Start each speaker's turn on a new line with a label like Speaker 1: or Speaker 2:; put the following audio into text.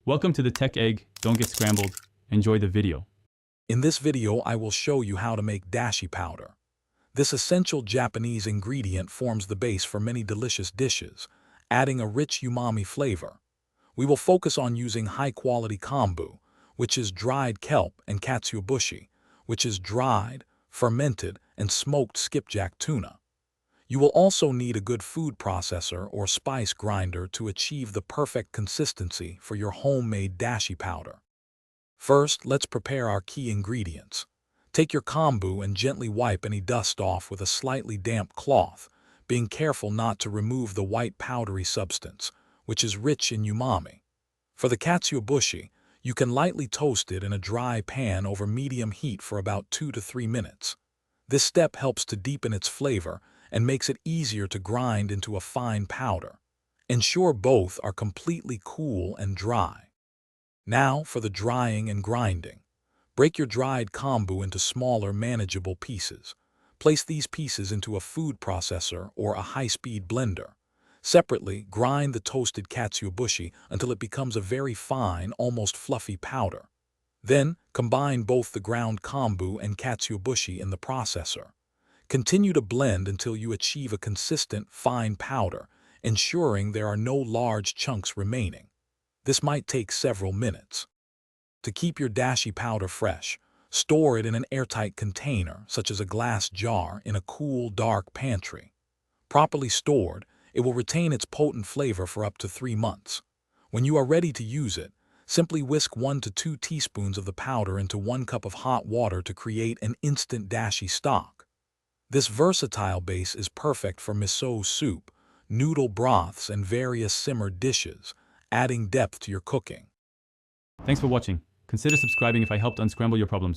Speaker 1: Welcome to the Tech Egg. Don't get scrambled. Enjoy the video.
Speaker 2: In this video, I will show you how to make dashi powder. This essential Japanese ingredient forms the base for many delicious dishes, adding a rich umami flavor. We will focus on using high-quality kombu, which is dried kelp, and katsuobushi, which is dried, fermented, and smoked skipjack tuna. You will also need a good food processor or spice grinder to achieve the perfect consistency for your homemade dashi powder. First, let's prepare our key ingredients. Take your kombu and gently wipe any dust off with a slightly damp cloth, being careful not to remove the white powdery substance, which is rich in umami. For the katsuobushi, you can lightly toast it in a dry pan over medium heat for about 2 to 3 minutes. This step helps to deepen its flavor and makes it easier to grind into a fine powder. Ensure both are completely cool and dry. Now for the drying and grinding. Break your dried kombu into smaller, manageable pieces. Place these pieces into a food processor or a high-speed blender. Separately, grind the toasted katsuobushi until it becomes a very fine, almost fluffy powder. Then, combine both the ground kombu and katsuobushi in the processor. Continue to blend until you achieve a consistent, fine powder, ensuring there are no large chunks remaining. This might take several minutes. To keep your dashi powder fresh, store it in an airtight container, such as a glass jar, in a cool, dark pantry. Properly stored, it will retain its potent flavor for up to 3 months. When you are ready to use it, simply whisk 1 to 2 teaspoons of the powder into 1 cup of hot water to create an instant dashi stock. This versatile base is perfect for miso soup, noodle broths, and various simmered dishes, adding depth to your cooking.
Speaker 1: Thanks for watching. Consider subscribing if I helped unscramble your problems.